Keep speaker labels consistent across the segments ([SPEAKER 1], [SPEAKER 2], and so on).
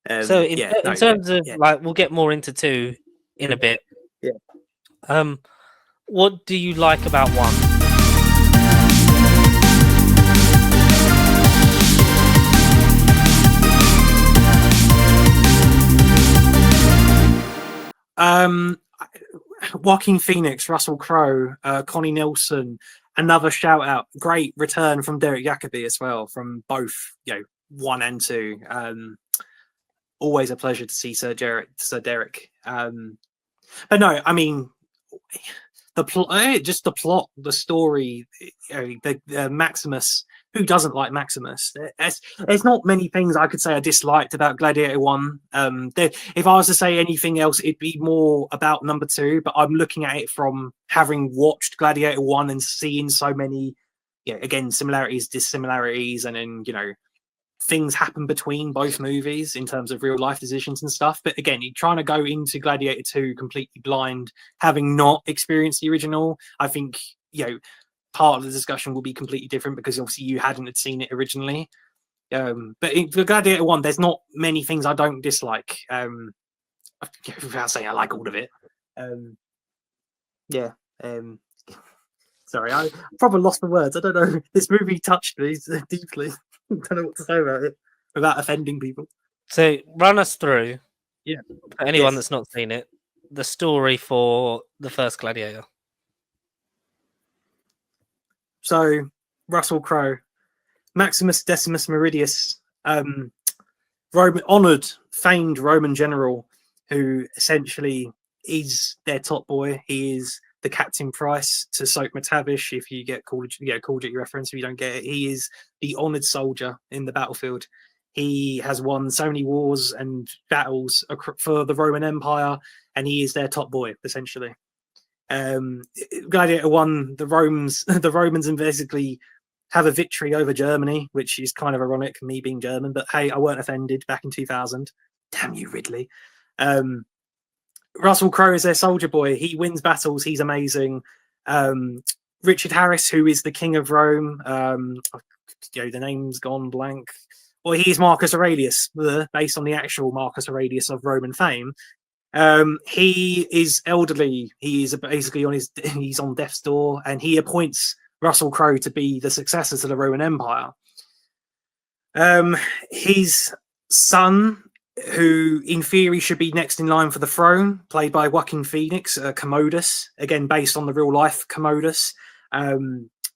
[SPEAKER 1] So in terms of
[SPEAKER 2] yeah.
[SPEAKER 1] like, we'll get more into 2 in a bit.
[SPEAKER 2] Yeah.
[SPEAKER 1] What do you like about 1?
[SPEAKER 2] Joaquin Phoenix, Russell Crowe, Connie Nielsen, another shout out. Great return from Derek Jacobi as well, from both 1 and 2. Always a pleasure to see Sir Derek. But no, I mean, the plot, the story, the Maximus. Who doesn't like Maximus? There's not many things I could say I disliked about Gladiator 1. If I was to say anything else, it'd be more about number 2. But I'm looking at it from having watched Gladiator 1 and seeing so many, again, similarities, dissimilarities, and then things happen between both movies in terms of real life decisions and stuff. But again, you're trying to go into Gladiator 2 completely blind, having not experienced the original. I think part of the discussion will be completely different because obviously you hadn't seen it originally. But in Gladiator 1, there's not many things I don't dislike. Without saying I like all of it. Sorry, I probably lost the words. I don't know. This movie touched me deeply. I don't know what to say about it without offending people.
[SPEAKER 1] So run us through,
[SPEAKER 2] for
[SPEAKER 1] anyone that's not seen it, the story for the first Gladiator.
[SPEAKER 2] So Russell Crowe, Maximus Decimus Meridius, honoured, famed Roman general, who essentially is their top boy. He is the Captain Price to Soap McTavish, if you get called it your reference. If you don't get it, he is the honoured soldier in the battlefield. He has won so many wars and battles for the Roman Empire, and he is their top boy, essentially. Gladiator 1, the Romans basically have a victory over Germany, which is kind of ironic, me being German, but hey, I weren't offended back in 2000. Damn you, Ridley. Russell Crowe is their soldier boy. He wins battles. He's amazing. Richard Harris, who is the king of Rome, the name's gone blank. Well, he's Marcus Aurelius, based on the actual Marcus Aurelius of Roman fame. He is elderly. He is basically he's on death's door, and he appoints Russell Crowe to be the successor to the Roman Empire. His son, who in theory should be next in line for the throne, played by Joaquin Phoenix, Commodus, again based on the real life Commodus,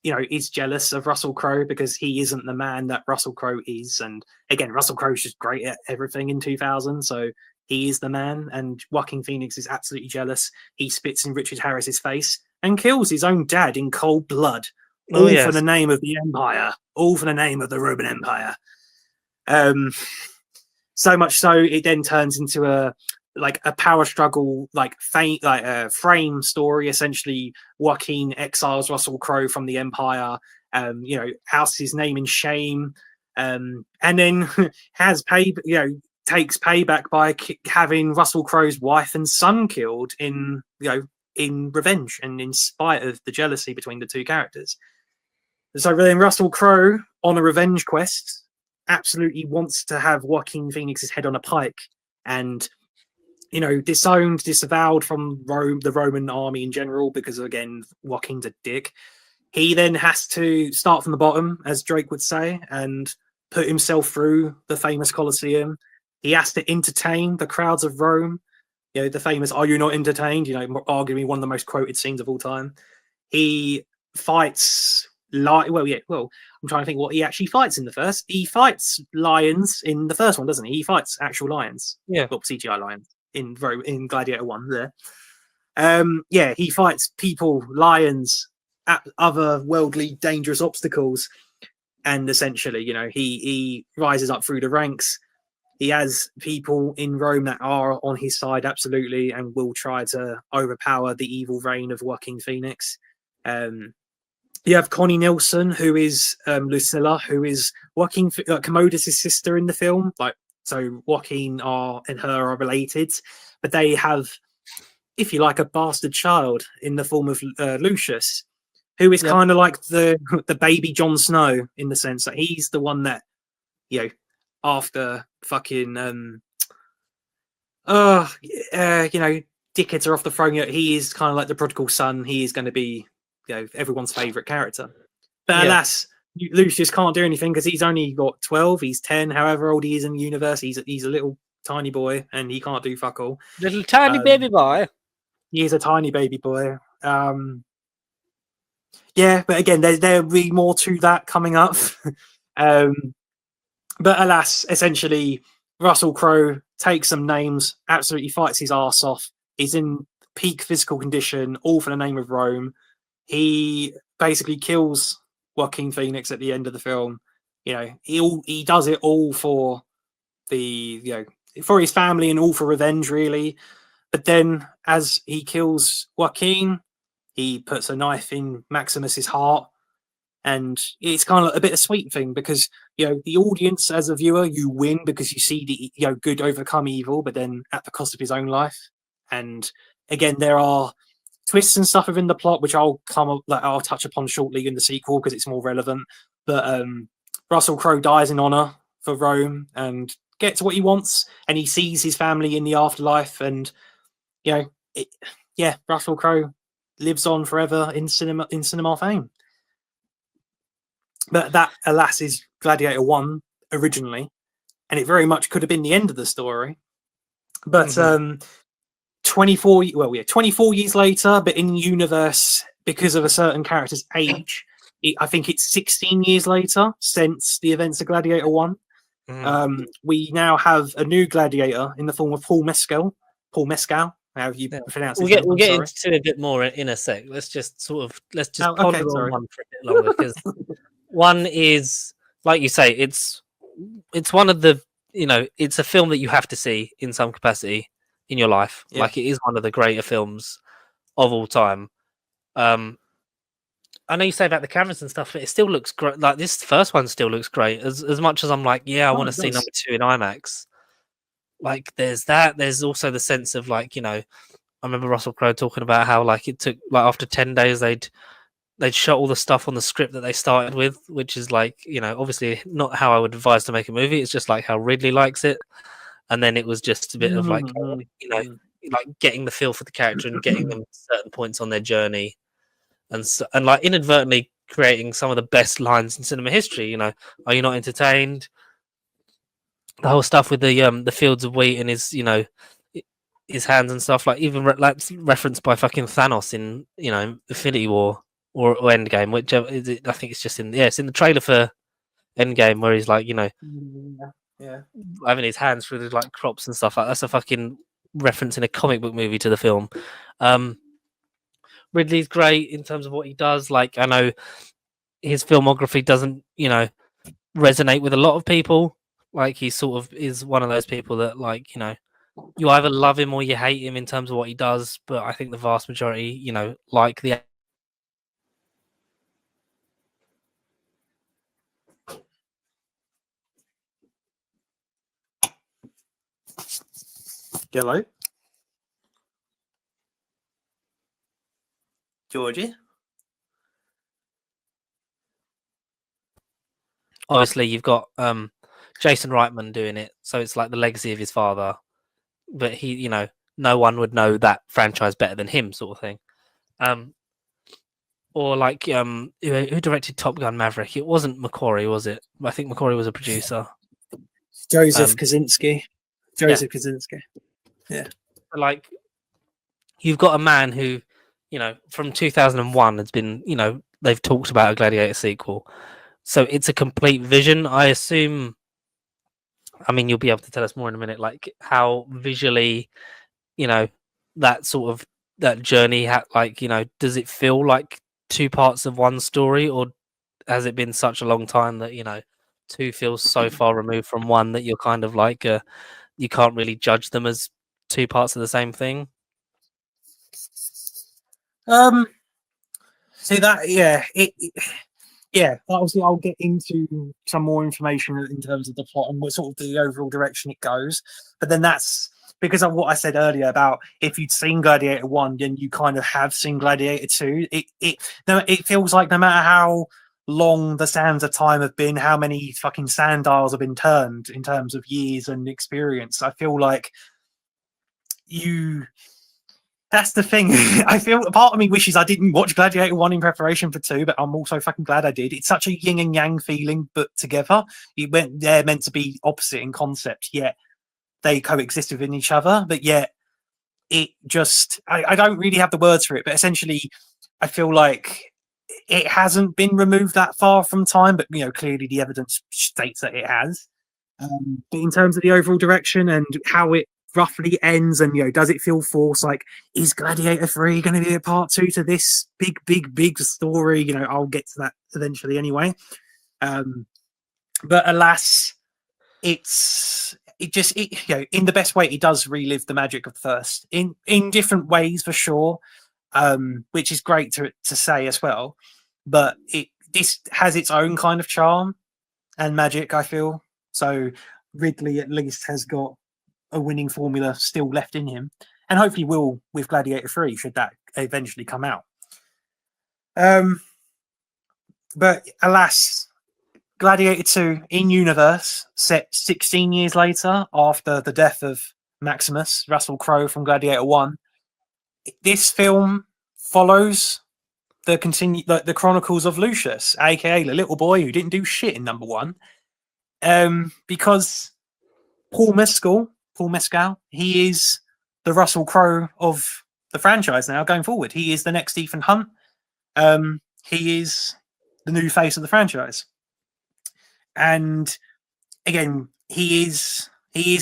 [SPEAKER 2] is jealous of Russell Crowe because he isn't the man that Russell Crowe is. And again, Russell Crowe's just great at everything in 2000, so he is the man. And Joaquin Phoenix is absolutely jealous. He spits in Richard Harris's face and kills his own dad in cold blood, all for the name of the Empire, all for the name of the Roman Empire. So much so, it then turns into a power struggle, frame story. Essentially, Joaquin exiles Russell Crowe from the Empire, ousts his name in shame, and then takes payback by having Russell Crowe's wife and son killed in revenge and in spite of the jealousy between the two characters. So then Russell Crowe, on a revenge quest, absolutely wants to have Joaquin Phoenix's head on a pike and disowned, disavowed from the Roman army in general, because again, Joaquin's a dick. He then has to start from the bottom, as Drake would say, and put himself through the famous Colosseum. He has to entertain the crowds of Rome. The famous "Are you not entertained?" Arguably one of the most quoted scenes of all time. He fights I'm trying to think what he actually fights in the first. He fights lions in the first one, doesn't he? He fights actual lions.
[SPEAKER 1] Yeah.
[SPEAKER 2] Well, CGI lions in Gladiator 1 there. He fights people, lions, otherworldly dangerous obstacles. And essentially, he rises up through the ranks. He has people in Rome that are on his side, absolutely, and will try to overpower the evil reign of Joaquin Phoenix. You have Connie Nielsen, who is Lucilla, who is Commodus' sister in the film. So Joaquin and her are related, but they have, if you like, a bastard child in the form of Lucius, who is kind of like the baby Jon Snow, in the sense that he's the one that, after fucking you know, dickheads are off the throne. He is kind of like the prodigal son. He is going to be, you know, everyone's favorite character. But
[SPEAKER 1] Yeah.
[SPEAKER 2] alas, Lucius can't do anything because he's only got 12. He's 10, however old he is in the universe. He's a little tiny boy and he can't do fuck all.
[SPEAKER 1] Little tiny baby boy.
[SPEAKER 2] He is a tiny baby boy. Yeah, but again, there'll be more to that coming up. um, but alas, essentially, Russell Crowe takes some names, absolutely fights his arse off. He's in peak physical condition, all for the name of Rome. He basically kills Joaquin Phoenix at the end of the film. You know, he does it all for for his family and all for revenge, really. But then, as he kills Joaquin, he puts a knife in Maximus's heart, and it's kind of like a bittersweet thing because the audience, as a viewer, you win because you see the good overcome evil, but then at the cost of his own life. And again, there are twists and stuff within the plot which I'll touch upon shortly in the sequel because it's more relevant. But Russell Crowe dies in honor for Rome and gets what he wants, and he sees his family in the afterlife, and Russell Crowe lives on forever in cinema fame. But that, alas, is Gladiator 1 originally, and it very much could have been the end of the story. But 24 years later, but in universe, because of a certain character's age, I think it's 16 years later since the events of Gladiator 1. We now have a new Gladiator in the form of Paul Mescal, however you pronounce his name.
[SPEAKER 1] We'll get into a bit more in a sec. Let's just ponder on one for a bit longer, because one is, like you say, it's one of the, it's a film that you have to see in some capacity in your life. Yeah. Like, it is one of the greater films of all time. I know you say about the cameras and stuff, but it still looks great. Like, this first one still looks great. As much as I'm like, I want to see number 2 in IMAX. Like, there's that. There's also the sense of, like, I remember Russell Crowe talking about how, like, it took, like, after 10 days they'd shot all the stuff on the script that they started with, which is, like, obviously not how I would advise to make a movie. It's just like how Ridley likes it. And then it was just a bit of like, like getting the feel for the character and getting them certain points on their journey, and like inadvertently creating some of the best lines in cinema history. Are you not entertained? The whole stuff with the fields of wheat and his his hands and stuff, like even referenced by fucking Thanos in Infinity War or Endgame, whichever. I think it's just it's in the trailer for Endgame where he's like having his hands through the like crops and stuff. Like, that's a fucking reference in a comic book movie to the film. Ridley's great in terms of what he does. Like, I know his filmography doesn't resonate with a lot of people. Like, he sort of is one of those people that, like, you either love him or you hate him in terms of what he does. But I think the vast majority, like the.
[SPEAKER 2] Hello, Georgie.
[SPEAKER 1] Obviously, you've got Jason Reitman doing it, so it's like the legacy of his father. But he, no one would know that franchise better than him, sort of thing. Or like who directed Top Gun Maverick? It wasn't McQuarrie, was it? I think McQuarrie was a producer.
[SPEAKER 2] Joseph Kosinski. Kosinski. Yeah.
[SPEAKER 1] Like, you've got a man who, from 2001 has been, they've talked about a Gladiator sequel. So it's a complete vision. I assume, I mean, you'll be able to tell us more in a minute, like how visually, that sort of, that journey, like, does it feel like 2 parts of one story, or has it been such a long time that, 2 feels so far removed from 1 that you're kind of like, you can't really judge them as 2 parts of the same thing?
[SPEAKER 2] See that, obviously I'll get into some more information in terms of the plot and what sort of the overall direction it goes. But then that's because of what I said earlier about if you'd seen Gladiator 1, then you kind of have seen Gladiator 2. It feels like no matter how long the sands of time have been, how many fucking sand dials have been turned in terms of years and experience, I feel like that's the thing. I feel part of me wishes I didn't watch Gladiator 1 in preparation for 2, but I'm also fucking glad I did. It's such a yin and yang feeling, but together. They're meant to be opposite in concept, yet they coexist within each other, but yet it just, I don't really have the words for it, but essentially I feel like it hasn't been removed that far from time, but clearly the evidence states that it has. But in terms of the overall direction and how it roughly ends, and does it feel forced? Like, is Gladiator 3 going to be a part 2 to this big story? I'll get to that eventually anyway. But alas, in the best way, it does relive the magic of the first in different ways for sure, which is great to say as well. But this has its own kind of charm and magic, I feel. So Ridley at least has got a winning formula still left in him, and hopefully will with Gladiator 3 should that eventually come out. But alas, Gladiator 2 in universe, set 16 years later after the death of Maximus, Russell Crowe from Gladiator 1. This film follows the chronicles of Lucius, aka the little boy who didn't do shit in number 1. Because Paul Mescal, he is the Russell Crowe of the franchise now going forward. He is the next Ethan Hunt. He is the new face of the franchise. And again, he is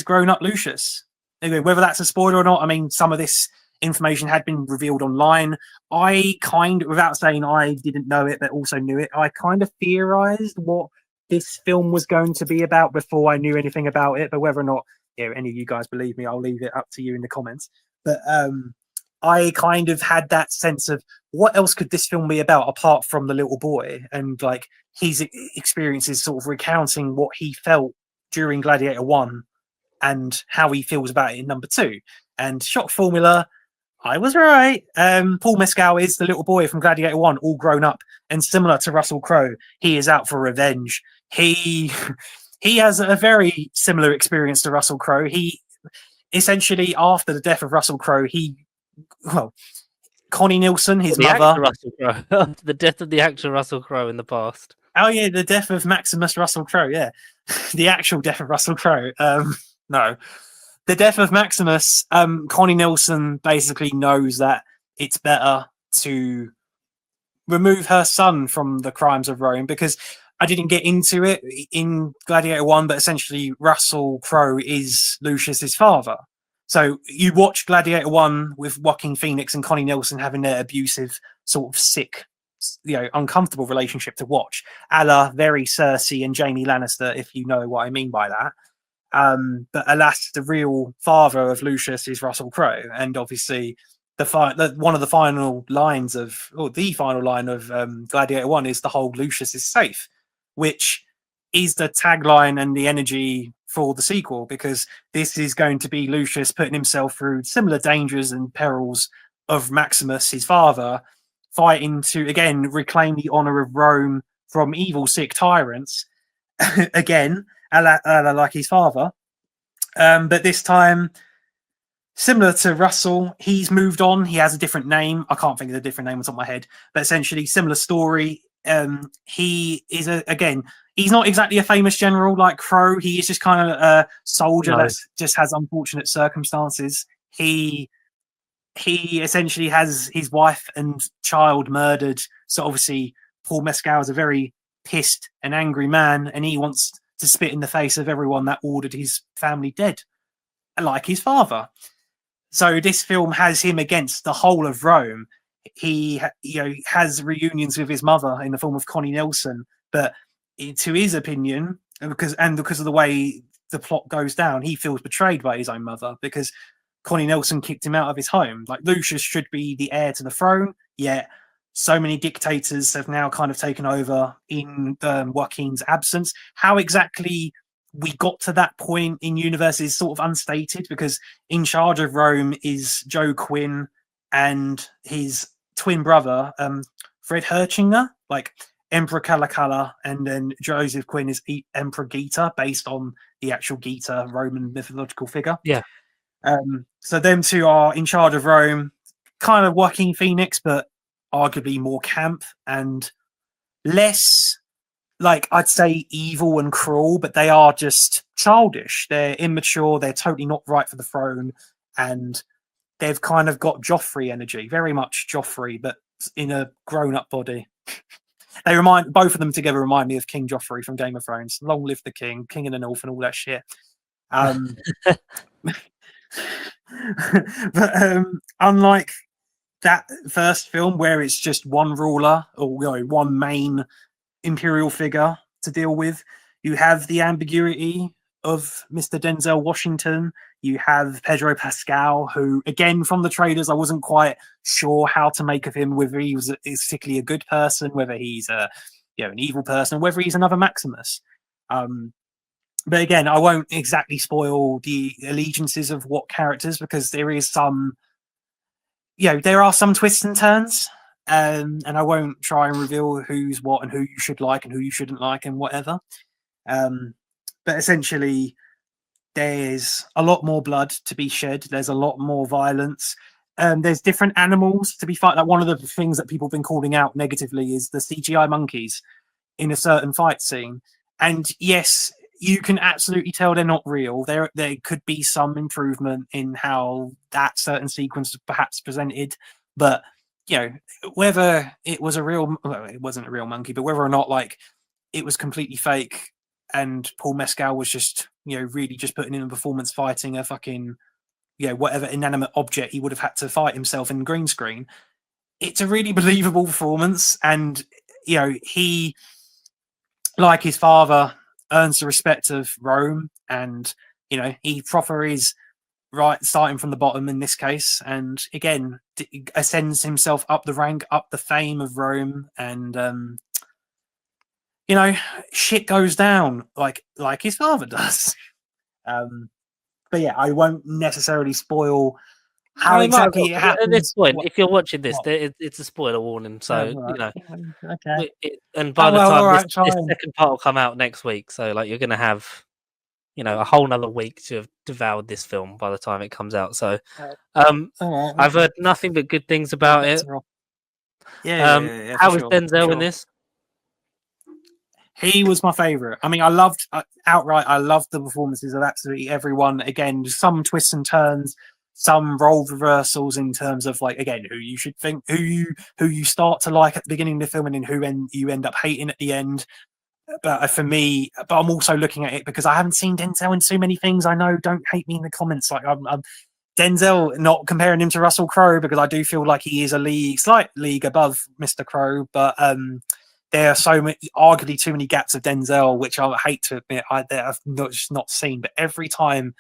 [SPEAKER 2] grown up Lucius. Anyway, whether that's a spoiler or not, I mean, some of this information had been revealed online. Without saying I didn't know it, but also knew it, I kind of theorized what this film was going to be about before I knew anything about it. But whether or not any of you guys believe me, I'll leave it up to you in the comments. But I kind of had that sense of what else could this film be about apart from the little boy and like his experiences, sort of recounting what he felt during Gladiator 1 and how he feels about it in number 2. And shock formula, I was right. Paul Mescal is the little boy from Gladiator 1, all grown up, and similar to Russell Crowe, he is out for revenge. He has a very similar experience to Russell Crowe. He essentially, after the death of Russell Crowe, Connie Nielsen, his mother,
[SPEAKER 1] the death of the actor Russell Crowe in the past.
[SPEAKER 2] Oh yeah, the death of Maximus Russell Crowe. Yeah, the actual death of Russell Crowe. No, the death of Maximus. Connie Nielsen basically knows that it's better to remove her son from the crimes of Rome, because I didn't get into it in Gladiator 1, but essentially Russell Crowe is Lucius's father. So you watch Gladiator 1 with Joaquin Phoenix and Connie Nielsen having their abusive, sort of sick, uncomfortable relationship to watch, a la very Cersei and Jaime Lannister, if you know what I mean by that. But alas, the real father of Lucius is Russell Crowe, and obviously one of the final lines the final line of Gladiator 1 is the whole Lucius is safe, which is the tagline and the energy for the sequel, because this is going to be Lucius putting himself through similar dangers and perils of Maximus, his father, fighting to again reclaim the honor of Rome from evil, sick tyrants, again, like his father. But this time, similar to Russell, he's moved on. He has a different name. I can't think of the different name on top of my head, but essentially similar story. He is he's not exactly a famous general like Crowe. He is just kind of a soldier that just has unfortunate circumstances. He essentially has his wife and child murdered. So obviously Paul Mescal is a very pissed and angry man, and he wants to spit in the face of everyone that ordered his family dead, like his father. So this film has him against the whole of Rome. He has reunions with his mother in the form of Connie Nielsen, but to his opinion, because of the way the plot goes down, he feels betrayed by his own mother, because Connie Nielsen kicked him out of his home. Like, Lucius should be the heir to the throne, yet so many dictators have now kind of taken over in Joaquin's absence. How exactly we got to that point in universe is sort of unstated, because in charge of Rome is Joe Quinn and his twin brother, Fred Herchinger, like Emperor Caracalla, and then Joseph Quinn is Emperor Geta, based on the actual Geta Roman mythological figure.
[SPEAKER 1] Yeah.
[SPEAKER 2] So them two are in charge of Rome, kind of Joaquin Phoenix, but arguably more camp and less, like, I'd say evil and cruel, but they are just childish. They're immature. They're totally not right for the throne, and they've kind of got Joffrey energy, very much Joffrey, but in a grown-up body. They remind both of them together remind me of King Joffrey from Game of Thrones. Long live the king, king of the north, and all that shit. But unlike that first film where it's just one ruler or one main imperial figure to deal with, you have the ambiguity of Mr. Denzel Washington. You have Pedro Pascal, who, again, from the trailers, I wasn't quite sure how to make of him, whether he was particularly a good person, whether he's an evil person, whether he's another Maximus. But again, I won't exactly spoil the allegiances of what characters, because there is some, there are some twists and turns, and I won't try and reveal who's what and who you should like and who you shouldn't like and whatever. But essentially, there's a lot more blood to be shed. There's a lot more violence. There's different animals to be fight. Like, one of the things that people have been calling out negatively is the CGI monkeys in a certain fight scene. And yes, you can absolutely tell they're not real. There could be some improvement in how that certain sequence was perhaps presented, but whether it was it wasn't a real monkey, but whether or not, like, it was completely fake, and Paul Mescal was just really just putting in a performance fighting a fucking whatever inanimate object he would have had to fight himself in green screen. It's a really believable performance, and he, like his father, earns the respect of Rome, and he proper is right, starting from the bottom in this case, and again ascends himself up the rank, up the fame of Rome, and shit goes down like his father does. But yeah, I won't necessarily spoil how exactly it happens.
[SPEAKER 1] At this point, if you're watching this, it's a spoiler warning. So
[SPEAKER 2] okay.
[SPEAKER 1] And by the time this second part will come out next week, so like you're going to have, a whole nother week to have devoured this film by the time it comes out. So, I've heard nothing but good things about it.
[SPEAKER 2] Yeah.
[SPEAKER 1] How was Denzel in this?
[SPEAKER 2] He was my favorite. I mean, I loved the performances of absolutely everyone. Again, some twists and turns, some role reversals in terms of, like, again, who you should think, who you start to like at the beginning of the film, and then who you end up hating at the end. But for me, I'm also looking at it because I haven't seen Denzel in so many things. I know, don't hate me in the comments. Like, I'm Denzel, not comparing him to Russell Crowe, because I do feel like he is a slight league above Mr. Crowe, but there are so many, arguably too many gaps of Denzel, which I hate to admit I've not seen. But every time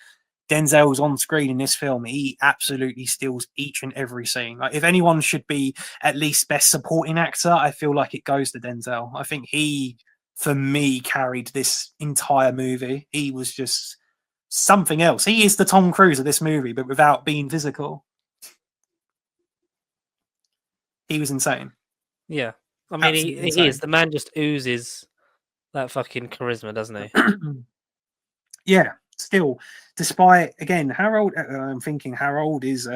[SPEAKER 2] Denzel's on screen in this film, he absolutely steals each and every scene. Like, if anyone should be at least best supporting actor, I feel like it goes to Denzel. I think he, for me, carried this entire movie. He was just something else. He is the Tom Cruise of this movie, but without being physical. He was insane.
[SPEAKER 1] Yeah. I mean, he is. The man just oozes that fucking charisma, doesn't he?
[SPEAKER 2] Yeah. Still, despite, again, how old? I'm thinking, how old is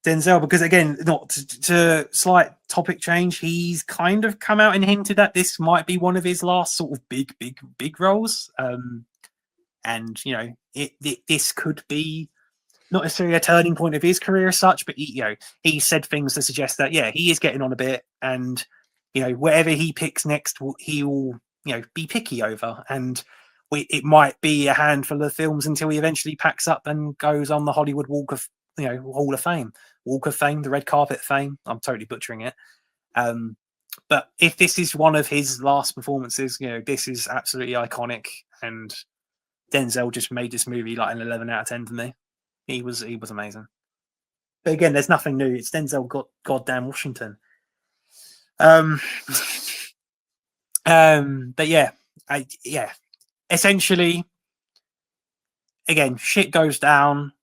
[SPEAKER 2] Denzel? Because, again, not to slight topic change, he's kind of come out and hinted that this might be one of his last sort of big roles. And this could be not necessarily a turning point of his career as such, but he said things to suggest that he is getting on a bit, and whatever he picks next, he will be picky over, and it might be a handful of films until he eventually packs up and goes on the Hollywood Walk of Hall of Fame, the red carpet fame. I'm totally butchering it, but if this is one of his last performances, this is absolutely iconic, and Denzel just made this movie like an 11 out of 10 for me. He was amazing. But again, there's nothing new. It's Denzel goddamn Washington. But yeah, essentially, again, shit goes down.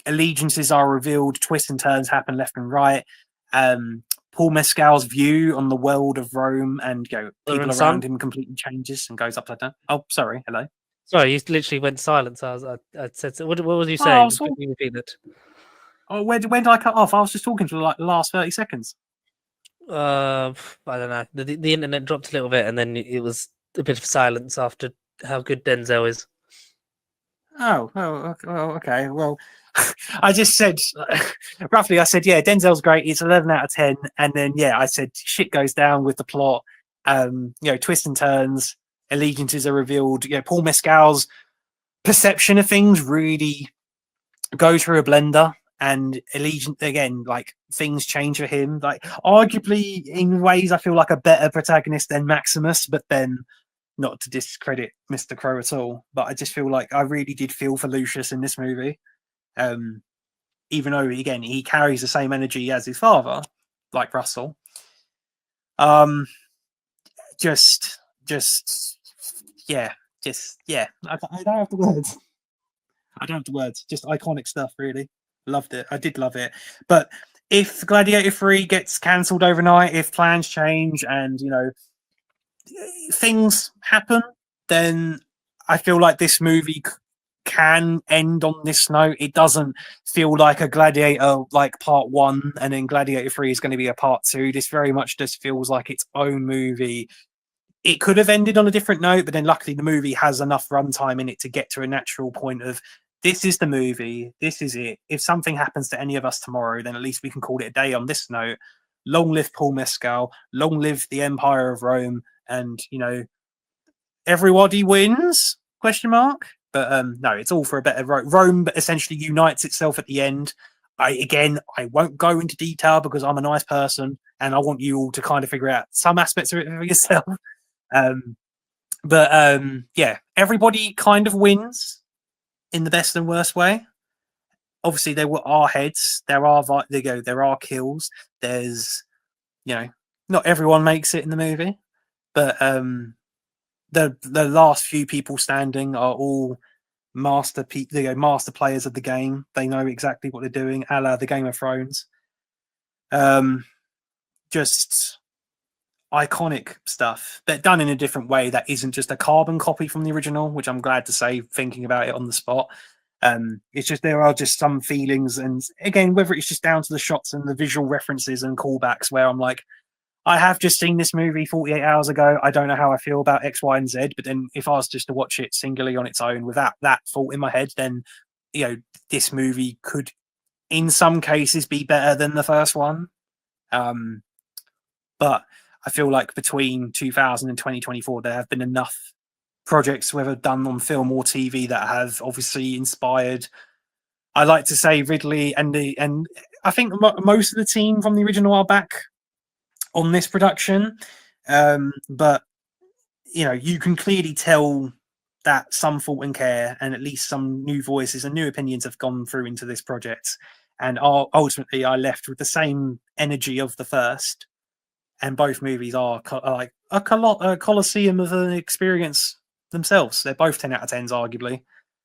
[SPEAKER 2] Allegiances are revealed. Twists and turns happen left and right. Paul Mescal's view on the world of Rome and people around him completely changes and goes upside down. Oh, sorry. Hello.
[SPEAKER 1] Sorry, you literally went silent. So I said, so what was you
[SPEAKER 2] Oh, I
[SPEAKER 1] saying?
[SPEAKER 2] was
[SPEAKER 1] Could
[SPEAKER 2] talk-
[SPEAKER 1] you repeat it?
[SPEAKER 2] oh, when did I cut off? I was just talking for like the last 30 seconds.
[SPEAKER 1] I don't know. The internet dropped a little bit, and then it was a bit of silence after how good Denzel is.
[SPEAKER 2] Okay. Well, I just said roughly. I said, yeah, Denzel's great. It's 11 out of 10. And then, yeah, I said shit goes down with the plot. Twists and turns, allegiances are revealed. Paul Mescal's perception of things really goes through a blender. And allegiance again, like things change for him. Like arguably, in ways, I feel like a better protagonist than Maximus, but then not to discredit Mr. Crow at all, but I just feel like I really did feel for Lucius in this movie. Even though again he carries the same energy as his father, like Russell. Um, just yeah, I don't have the words. I don't have the words. Just iconic stuff, really. Loved it. I did love it. But if Gladiator 3 gets cancelled overnight, if plans change and things happen, then I feel like this movie can end on this note. It doesn't feel like a Gladiator like part one, and then Gladiator 3 is going to be a part two. This very much just feels like its own movie. It could have ended on a different note, but then luckily the movie has enough runtime in it to get to a natural point of this is the movie, this is it. If something happens to any of us tomorrow, then at least we can call it a day on this note. Long live Paul Mescal, long live the Empire of Rome, and everybody wins? Question mark. But no, it's all for a better Rome. But essentially unites itself at the end. I won't go into detail because I'm a nice person and I want you all to kind of figure out some aspects of it for yourself. Yeah, everybody kind of wins in the best and worst way. Obviously, there are heads. There are kills. There's not everyone makes it in the movie, but the last few people standing are all master players of the game. They know exactly what they're doing, a la the Game of Thrones. Just iconic stuff, but done in a different way that isn't just a carbon copy from the original, which I'm glad to say, thinking about it on the spot. It's just there are just some feelings, and again, whether it's just down to the shots and the visual references and callbacks, where I'm like, I have just seen this movie 48 hours ago. I don't know how I feel about X, Y, and Z. But then if I was just to watch it singularly on its own without that thought in my head, then, this movie could, in some cases, be better than the first one. But I feel like between 2000 and 2024, there have been enough projects, whether done on film or TV, that have obviously inspired. I like to say Ridley and I think most of the team from the original are back on this production, but you can clearly tell that some thought and care and at least some new voices and new opinions have gone through into this project, and ultimately I left with the same energy of the first, and both movies are like a coliseum of an experience themselves. They're both 10 out of 10s arguably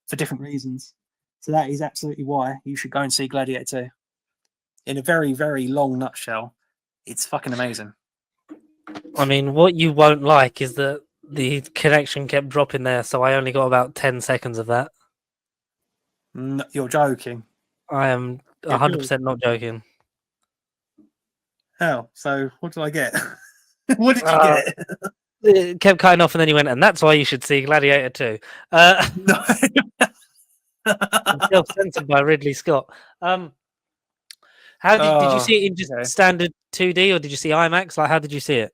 [SPEAKER 2] for different reasons, so that is absolutely why you should go and see Gladiator 2. In a very, very long nutshell, it's fucking amazing.
[SPEAKER 1] I mean, what you won't like is that the connection kept dropping there, so I only got about 10 seconds of that.
[SPEAKER 2] No, you're joking.
[SPEAKER 1] I am 100% not joking.
[SPEAKER 2] Oh, so what did I get? What did you get?
[SPEAKER 1] It kept cutting off, and then he went, and that's why you should see Gladiator 2.
[SPEAKER 2] No.
[SPEAKER 1] Self-censored by Ridley Scott. How did you see it in just standard 2D, or did you see IMAX? Like, how did you see it?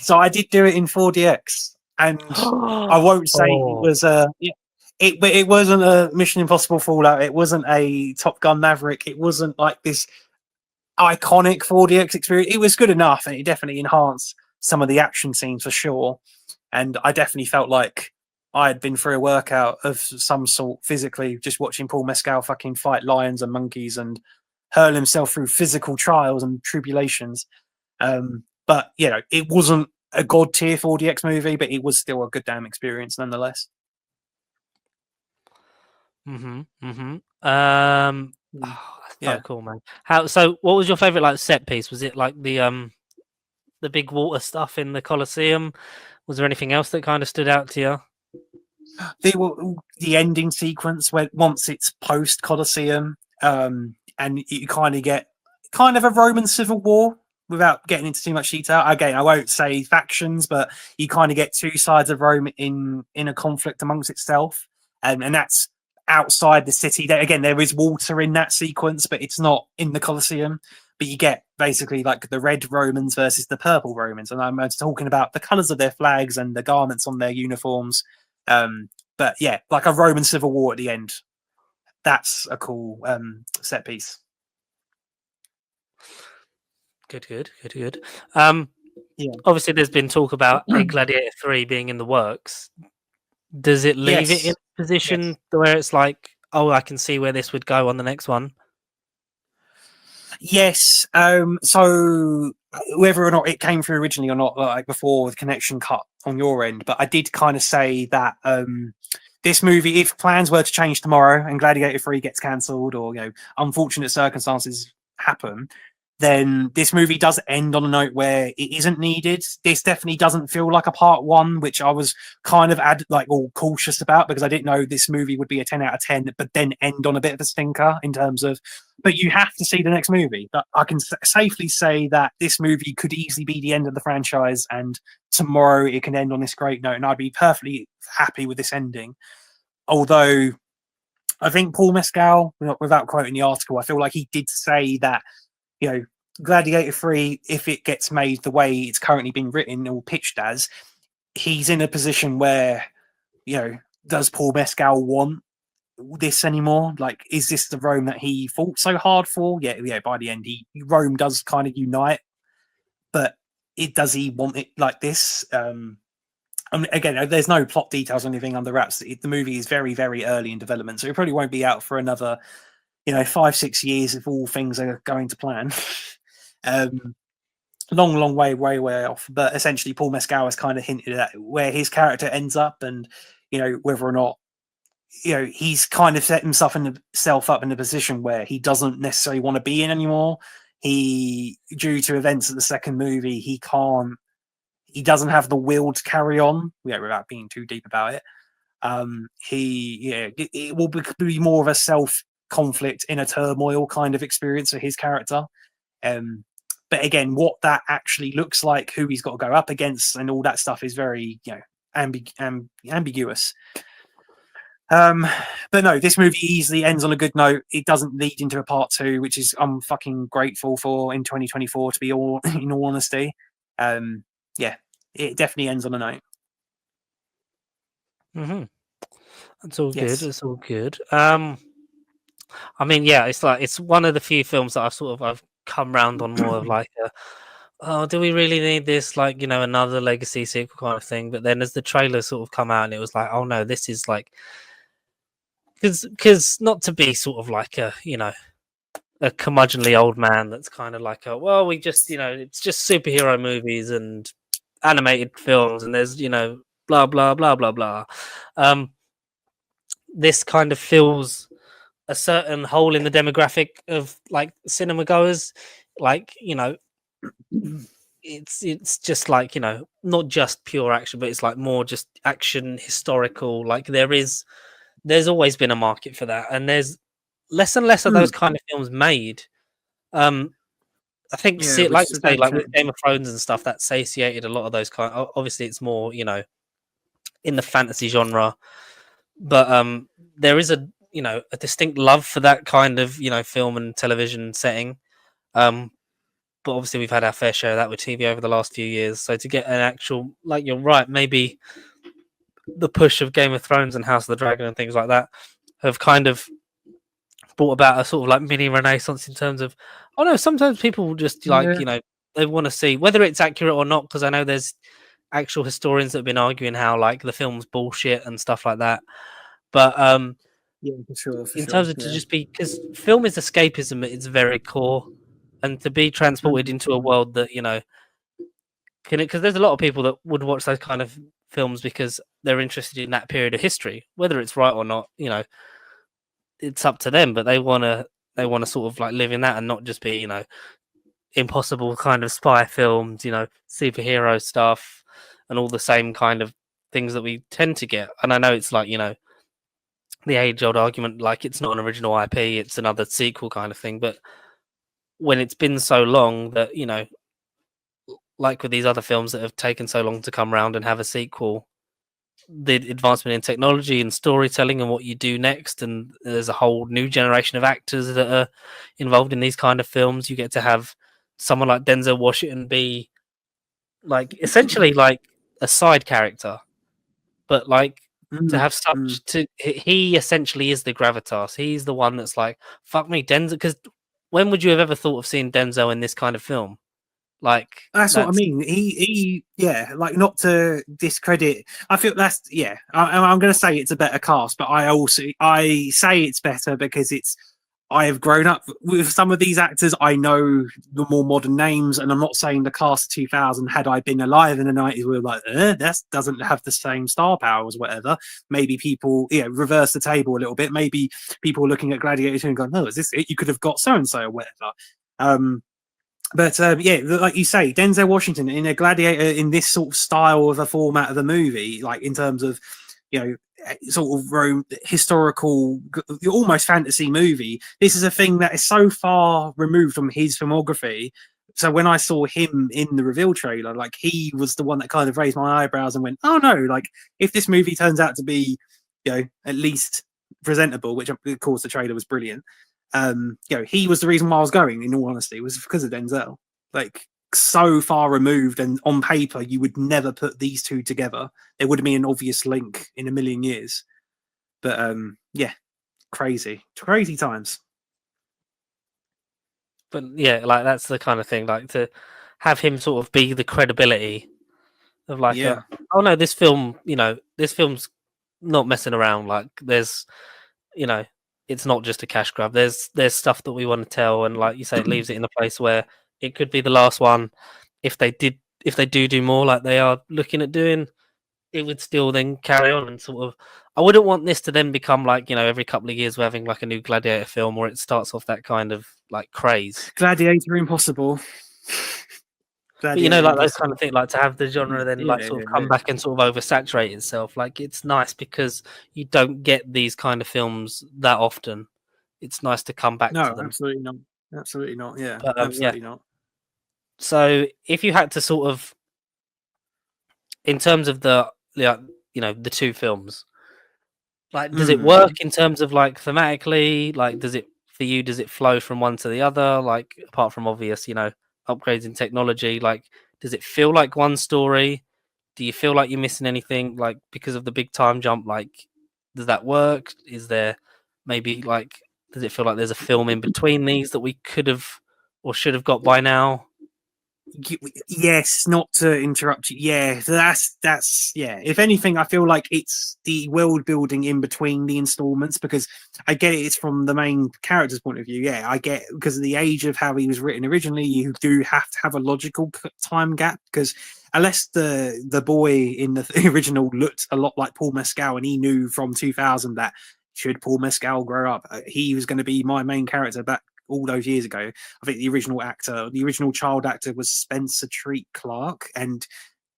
[SPEAKER 2] So I did do it in 4DX, and I won't say it was it wasn't a Mission Impossible Fallout. It wasn't a Top Gun Maverick. It wasn't like this iconic 4DX experience. It was good enough, and it definitely enhanced some of the action scenes for sure. And I definitely felt like I had been through a workout of some sort physically, just watching Paul Mescal fucking fight lions and monkeys and hurl himself through physical trials and tribulations. But it wasn't a god tier 4DX movie, but it was still a good damn experience nonetheless.
[SPEAKER 1] Yeah, cool, man. So what was your favorite like set piece? Was it like the big water stuff in the Colosseum? Was there anything else that kind of stood out to you?
[SPEAKER 2] the ending sequence when once it's post Colosseum, and you kind of get kind of a Roman civil war without getting into too much detail. Again, I won't say factions, but you kind of get two sides of Rome in a conflict amongst itself, and that's outside the city. There again, there is water in that sequence, but it's not in the Colosseum. But you get basically like the red Romans versus the purple Romans, and I'm talking about the colours of their flags and the garments on their uniforms. But yeah, like a Roman civil war at the end. That's a cool set piece.
[SPEAKER 1] Good.
[SPEAKER 2] Yeah.
[SPEAKER 1] Obviously, there's been talk about a Gladiator 3 being in the works. Does it leave it in a position where it's like, oh, I can see where this would go on the next one?
[SPEAKER 2] Yes. So whether or not it came through originally or not, like before the connection cut on your end, but I did kind of say that this movie, if plans were to change tomorrow and Gladiator 3 gets cancelled or unfortunate circumstances happen, then this movie does end on a note where it isn't needed. This definitely doesn't feel like a part one, which I was kind of all cautious about because I didn't know this movie would be a 10 out of 10, but then end on a bit of a stinker in terms of, but you have to see the next movie. But I can safely say that this movie could easily be the end of the franchise, and tomorrow it can end on this great note, and I'd be perfectly happy with this ending. Although I think Paul Mescal, without quoting the article, I feel like he did say that, Gladiator 3, if it gets made the way it's currently been written or pitched as, he's in a position where, does Paul Mescal want this anymore? Like, is this the Rome that he fought so hard for? Yeah. By the end, Rome does kind of unite, but does he want it like this? Again, there's no plot details or anything under wraps. The movie is very, very early in development, so it probably won't be out for another, 5-6 years if all things are going to plan. Long way off. But essentially, Paul Mescal has kind of hinted at where his character ends up, and whether or not he's kind of set himself up in a position where he doesn't necessarily want to be in anymore. Due to events of the second movie, he doesn't have the will to carry on. Without being too deep about it, it will be more of a self conflict in a turmoil kind of experience for his character. But again, what that actually looks like, who he's got to go up against, and all that stuff is very, ambiguous. But no, this movie easily ends on a good note. It doesn't lead into a part two, which is I'm fucking grateful for in 2024. To be in all honesty, it definitely ends on a note.
[SPEAKER 1] Mm-hmm. That's all good. It's all good. I mean, yeah, it's one of the few films that I've come round on more of like do we really need this? Like, another legacy sequel kind of thing. But then as the trailer sort of come out, and it was like, oh no, this is like, because not to be sort of like a curmudgeonly old man that's kind of like well, we just it's just superhero movies and animated films, and there's blah blah blah blah blah. This kind of fills a certain hole in the demographic of like cinema goers, like it's just like not just pure action, but it's like more just action historical. Like there's always been a market for that, and there's less and less of those kind of films made. I think like you say, like with Game of Thrones and stuff, that satiated a lot of those kind. Obviously, it's more in the fantasy genre, but there is a distinct love for that kind of film and television setting. But obviously we've had our fair share of that with TV over the last few years. So to get an actual, like, you're right, maybe the push of Game of Thrones and House of the Dragon and things like that have kind of brought about a sort of like mini renaissance in terms of, oh no, sometimes people just like they want to see whether it's accurate or not, because I know there's actual historians that have been arguing how like the film's bullshit and stuff like that. But
[SPEAKER 2] for sure.
[SPEAKER 1] In terms of to just be, because film is escapism at its very core, and to be transported into a world that because there's a lot of people that would watch those kind of films because they're interested in that period of history, whether it's right or not. It's up to them, but they want to sort of like live in that and not just be impossible kind of spy films, superhero stuff, and all the same kind of things that we tend to get. And I know it's like, you know, the age-old argument, like it's not an original IP, it's another sequel kind of thing. But when it's been so long that, you know, like with these other films that have taken so long to come around and have a sequel, the advancement in technology and storytelling and what you do next, and there's a whole new generation of actors that are involved in these kind of films. You get to have someone like Denzel Washington be like essentially like a side character, but like to have such to he essentially is the gravitas. He's the one that's like, fuck me, Denzel. Because when would you have ever thought of seeing Denzel in this kind of film? Like
[SPEAKER 2] That's what I mean. Yeah, like not to discredit. I feel that's yeah. I'm going to say it's a better cast, but I say it's better because I have grown up with some of these actors. I know the more modern names, and I'm not saying the cast of 2000. Had I been alive in the 90s, we were like, that doesn't have the same star power as whatever. Maybe people, reverse the table a little bit. Maybe people looking at Gladiator and going, no, is this it? You could have got so and so or whatever. But yeah, like you say, Denzel Washington in a Gladiator in this sort of style of a format of a movie, like in terms of, sort of Rome historical, almost fantasy movie. This is a thing that is so far removed from his filmography. So when I saw him in the reveal trailer, like he was the one that kind of raised my eyebrows and went, "Oh no!" Like if this movie turns out to be, at least presentable, which of course the trailer was brilliant. He was the reason why I was going, in all honesty, was because of Denzel. Like so far removed, and on paper you would never put these two together. There would have been an obvious link in a million years. But yeah, crazy times.
[SPEAKER 1] But yeah, like that's the kind of thing, like to have him sort of be the credibility of like, oh no, this film, this film's not messing around. Like there's, it's not just a cash grab. There's stuff that we want to tell, and like you say, it leaves it in a place where it could be the last one. If they do more, like they are looking at doing, it would still then carry on and sort of. I wouldn't want this to then become like, every couple of years we're having like a new Gladiator film, or it starts off that kind of like craze.
[SPEAKER 2] Gladiator Impossible.
[SPEAKER 1] But like those kind of things, like to have the genre then come back and sort of oversaturate itself. Like it's nice because you don't get these kind of films that often. It's nice to come back to them.
[SPEAKER 2] Absolutely not. Absolutely not. Yeah,
[SPEAKER 1] but,
[SPEAKER 2] absolutely not.
[SPEAKER 1] So if you had to sort of, in terms of the two films, like does it work in terms of like thematically? Like does it flow from one to the other? Like apart from obvious, upgrades in technology, like does it feel like one story? Do you feel like you're missing anything, like because of the big time jump? Like does that work? Is there maybe like, does it feel like there's a film in between these that we could have or should have got by now?
[SPEAKER 2] Yes, not to interrupt you. Yeah, that's yeah. If anything, I feel like it's the world building in between the installments, because I get it's from the main character's point of view. Yeah, I get, because of the age of how he was written originally, you do have to have a logical time gap, because unless the boy in the original looked a lot like Paul Mescal, and he knew from 2000 that should Paul Mescal grow up, he was going to be my main character back all those years ago. I think the original child actor was Spencer Treat Clark, and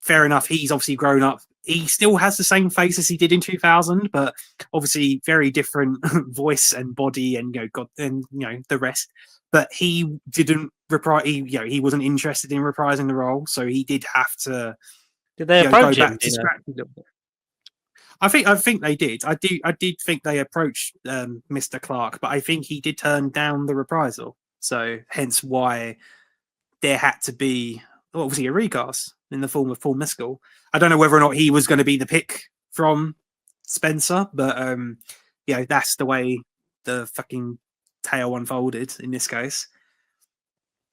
[SPEAKER 2] fair enough, he's obviously grown up. He still has the same face as he did in 2000, but obviously very different voice and body, and the rest. But he didn't reprise. He wasn't interested in reprising the role, so he did have to.
[SPEAKER 1] Did they approach
[SPEAKER 2] go
[SPEAKER 1] him?
[SPEAKER 2] Back to scratch a little bit. I think they did. I did think they approached Mr. Clark, but I think he did turn down the reprisal. So hence why there had to be obviously a recast in the form of Paul Mescal. I don't know whether or not he was going to be the pick from Spencer, but that's the way the fucking tale unfolded in this case.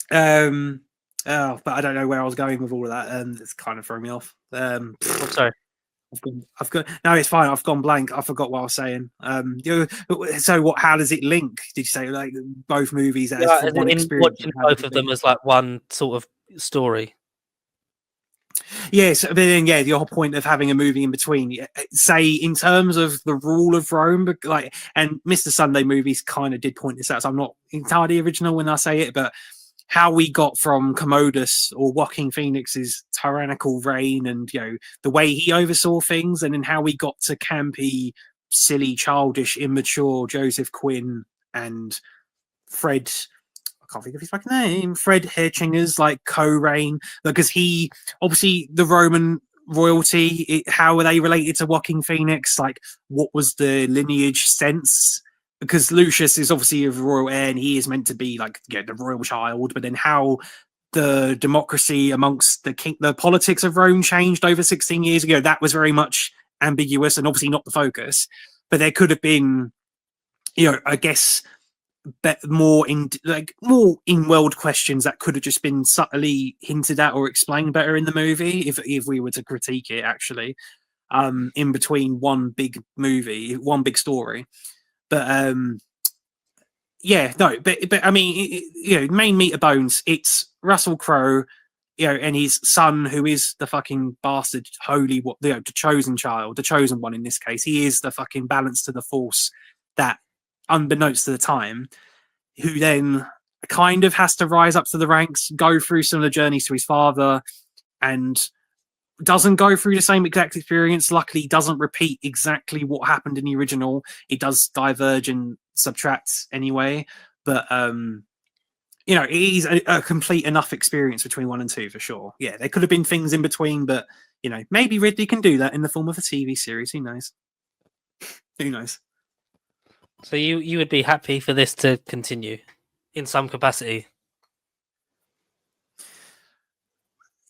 [SPEAKER 2] But I don't know where I was going with all of that. It's kind of thrown me off.
[SPEAKER 1] Sorry.
[SPEAKER 2] I've got no, it's fine. I've gone blank. I forgot what I was saying. So what? How does it link? Did you say like both movies as one experience?
[SPEAKER 1] Watching both of them as like one sort of story.
[SPEAKER 2] Yes, but then the whole point of having a movie in between, say in terms of the rule of Rome, and Mr. Sunday movies kind of did point this out. So I'm not entirely original when I say it, but how we got from Commodus or Joaquin Phoenix's tyrannical reign and the way he oversaw things, and then how we got to campy, silly, childish, immature Joseph Quinn and Fred. I can't think of his fucking name. Fred Herchinger's like co-reign, because he obviously the Roman royalty. How are they related to Joaquin Phoenix? Like, what was the lineage sense? Because Lucius is obviously a royal heir and he is meant to be like the royal child, but then how the democracy amongst the politics of Rome changed over 16 years ago, that was very much ambiguous and obviously not the focus. But there could have been, I guess, more in world questions that could have just been subtly hinted at or explained better in the movie if we were to critique it actually, in between one big story. But but I mean, main meat of bones, it's Russell Crowe, and his son, who is the fucking bastard, the chosen child, the chosen one in this case. He is the fucking balance to the force that, unbeknownst to the time, who then kind of has to rise up to the ranks, go through some of the journeys to his father, and doesn't go through the same exact experience. Luckily, doesn't repeat exactly what happened in the original. It does diverge and subtract anyway, but it is a complete enough experience between 1 and 2 for sure. Yeah, there could have been things in between, but maybe Ridley can do that in the form of a TV series. Who knows? Who knows?
[SPEAKER 1] So you would be happy for this to continue in some capacity?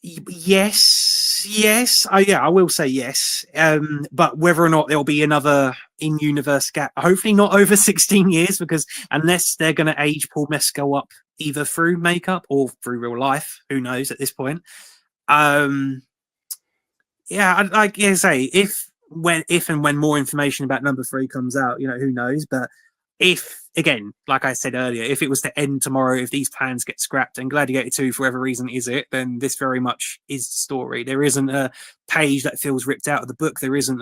[SPEAKER 2] Yes. I will say yes. But whether or not there'll be another in-universe gap, hopefully not over 16 years, because unless they're going to age Paul Mescal up either through makeup or through real life, who knows at this point. I'd like to say if and when more information about number 3 comes out, who knows. But if, again, like I said earlier, if it was to end tomorrow, if these plans get scrapped and Gladiator 2 for whatever reason is it, then this very much is the story. There isn't a page that feels ripped out of the book. There isn't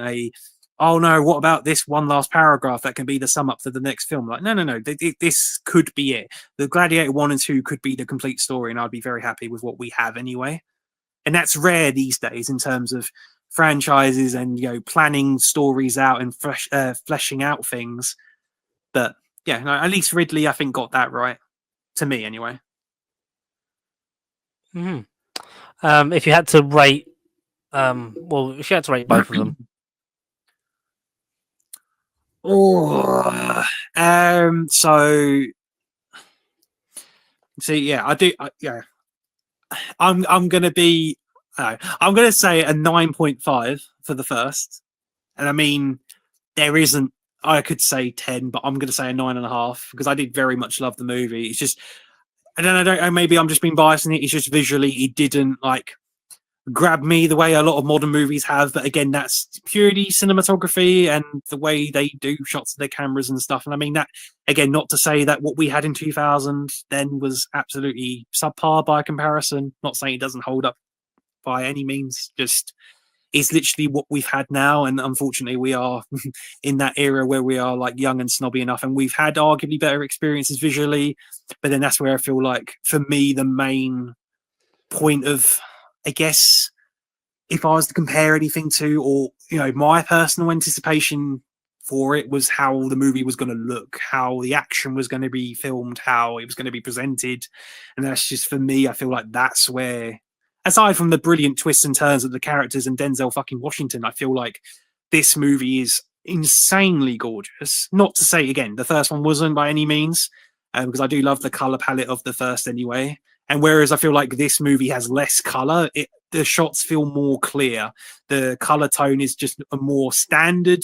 [SPEAKER 2] oh no, what about this one last paragraph that can be the sum up for the next film? Like, no. This could be it. The Gladiator 1 and 2 could be the complete story, and I'd be very happy with what we have anyway. And that's rare these days in terms of franchises and planning stories out and fleshing out things. But yeah, no, at least Ridley, I think, got that right, to me anyway.
[SPEAKER 1] Mm-hmm. If you had to rate, if you had to rate both of them.
[SPEAKER 2] I do. I'm gonna be. I'm gonna say a 9.5 for the first, and I mean, there isn't. I could say 10, but I'm going to say a 9.5 because I did very much love the movie. It's just, I don't know, maybe I'm just being biased in it. It's just visually, it didn't grab me the way a lot of modern movies have. But again, that's purely cinematography and the way they do shots of their cameras and stuff. And I mean that, again, not to say that what we had in 2000 then was absolutely subpar by comparison. Not saying it doesn't hold up by any means, just it's literally what we've had now, and unfortunately we are in that era where we are young and snobby enough, and we've had arguably better experiences visually, but then that's where I feel like for me the main point of, I guess, if I was to compare anything to, or my personal anticipation for it, was how the movie was going to look, how the action was going to be filmed, how it was going to be presented. And that's just, for me, I feel like that's where, aside from the brilliant twists and turns of the characters and Denzel fucking Washington, I feel like this movie is insanely gorgeous. Not to say, again, the first one wasn't by any means, because I do love the color palette of the first anyway. And whereas I feel like this movie has less color, the shots feel more clear. The color tone is just a more standard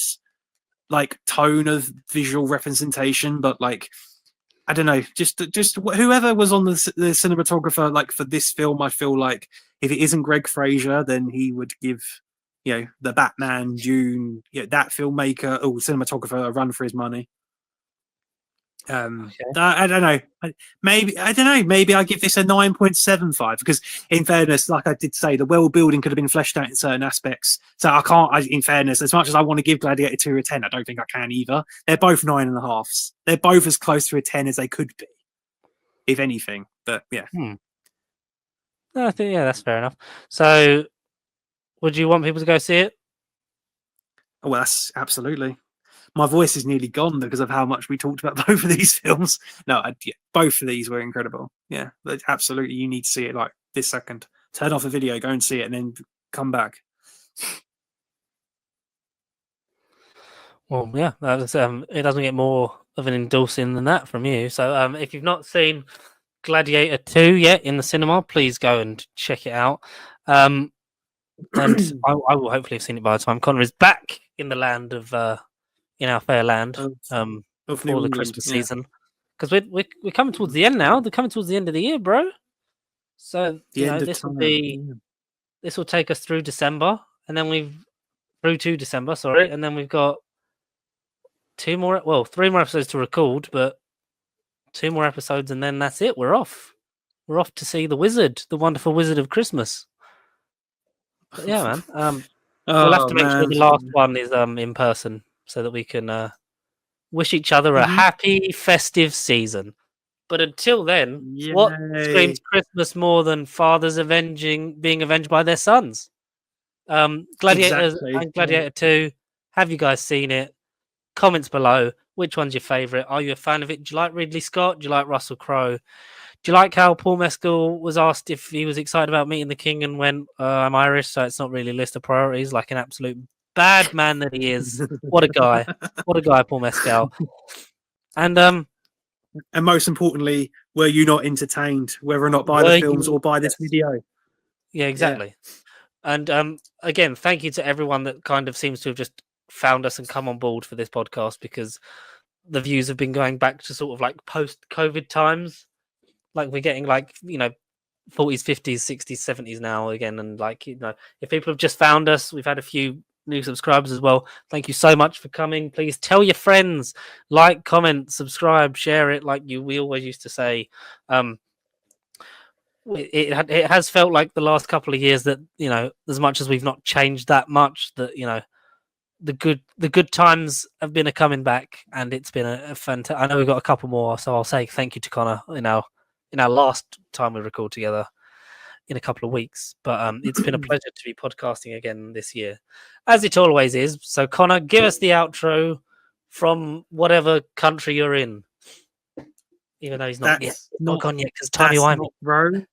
[SPEAKER 2] tone of visual representation, but I don't know, just whoever was on the cinematographer for this film, I feel like if it isn't Greg Fraser, then he would give the Batman, Dune, that filmmaker or cinematographer a run for his money. I don't know. Maybe I give this a 9.75 because, in fairness, like I did say, the world building could have been fleshed out in certain aspects. So I can't. In fairness, as much as I want to give Gladiator 2 a 10, I don't think I can either. They're both 9.5s. They're both as close to a 10 as they could be, if anything. But yeah.
[SPEAKER 1] No, I think that's fair enough. So, would you want people to go see it?
[SPEAKER 2] Oh, well, that's absolutely. My voice is nearly gone because of how much we talked about both of these films. No, both of these were incredible. Yeah, but absolutely, you need to see it like this second. Turn off the video, go and see it, and then come back.
[SPEAKER 1] Well, yeah, it doesn't get more of an endorsing than that from you. So, if you've not seen Gladiator 2 yet in the cinema, please go and check it out. And I will hopefully have seen it by the time Connor is back in the land of in our fair land
[SPEAKER 2] of
[SPEAKER 1] for the Christmas season, because we're coming towards the end now. They're coming towards the end of the year, bro. So this will take us through December, and then through to December, sorry, and then we've got 3 more episodes to record, but 2 more episodes, and then that's it. We're off. We're off to see the Wizard, the wonderful Wizard of Christmas. But yeah, man. We'll have to make sure the last one is in person so that we can wish each other a happy festive season. But until then, what screams Christmas more than fathers being avenged by their sons? Gladiator and Gladiator 2. Have you guys seen it? Comments below. Which one's your favourite? Are you a fan of it? Do you like Ridley Scott? Do you like Russell Crowe? Do you like how Paul Mescal was asked if he was excited about meeting the king and went, I'm Irish, so it's not really a list of priorities, like an absolute bad man that he is. What a guy. What a guy, Paul Mescal. And
[SPEAKER 2] most importantly, were you not entertained, whether or not by the films or by this video?
[SPEAKER 1] Yeah, exactly. Yeah. And again, thank you to everyone that kind of seems to have just found us and come on board for this podcast, because the views have been going back to sort of like post-COVID times. Like we're getting 40s, 50s, 60s, 70s now again. And if people have just found us, we've had a few new subscribers as well. Thank you so much for coming. Please tell your friends, like, comment, subscribe, share it, like we always used to say. It has felt like the last couple of years that as much as we've not changed that much, that the good times have been coming back, and it's been a fantastic. I know we've got a couple more, so I'll say thank you to Connor in our last time we record together in a couple of weeks. But it's been a pleasure to be podcasting again this year, as it always is. So Connor, give us the outro from whatever country you're in, even though he's not gone yet because timey-wimey.
[SPEAKER 2] Rome.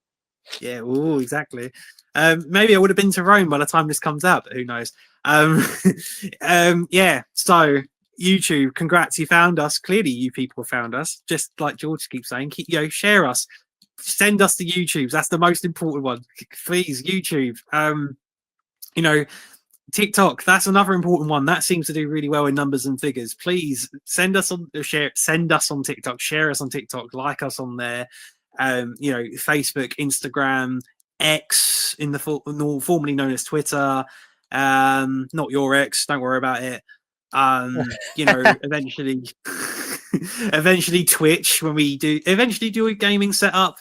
[SPEAKER 2] Yeah, exactly. Maybe I would have been to Rome by the time this comes out, but who knows? Yeah. So YouTube, congrats, you found us. Clearly, you people found us. Just like George keeps saying, share us, send us the YouTubes. That's the most important one. Please, YouTube. TikTok, that's another important one. That seems to do really well in numbers and figures. Please send us on TikTok, share us on TikTok, like us on there. Facebook, Instagram, X, in the formerly known as Twitter. Not your X, don't worry about it. Eventually Twitch, when we do a gaming setup.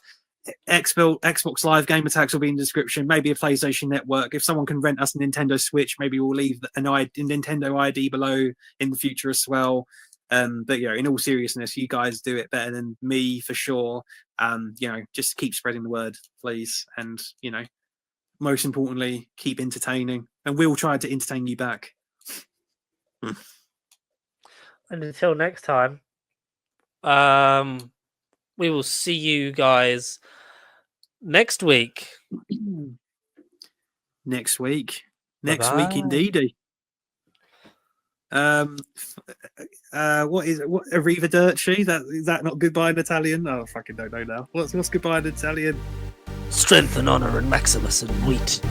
[SPEAKER 2] Xbox Live Game Attacks will be in the description. Maybe a PlayStation Network. If someone can rent us a Nintendo Switch, maybe we'll leave a Nintendo ID below in the future as well. But in all seriousness, you guys do it better than me for sure. Just keep spreading the word, please, and most importantly, keep entertaining, and we'll try to entertain you back.
[SPEAKER 1] And until next time, we will see you guys next week.
[SPEAKER 2] Next week
[SPEAKER 1] Bye-bye.
[SPEAKER 2] indeedy. What is it? What arrivederci? Is that not goodbye in Italian? Oh, I fucking don't know now. What's goodbye in Italian?
[SPEAKER 1] Strength and honor and Maximus and wheat.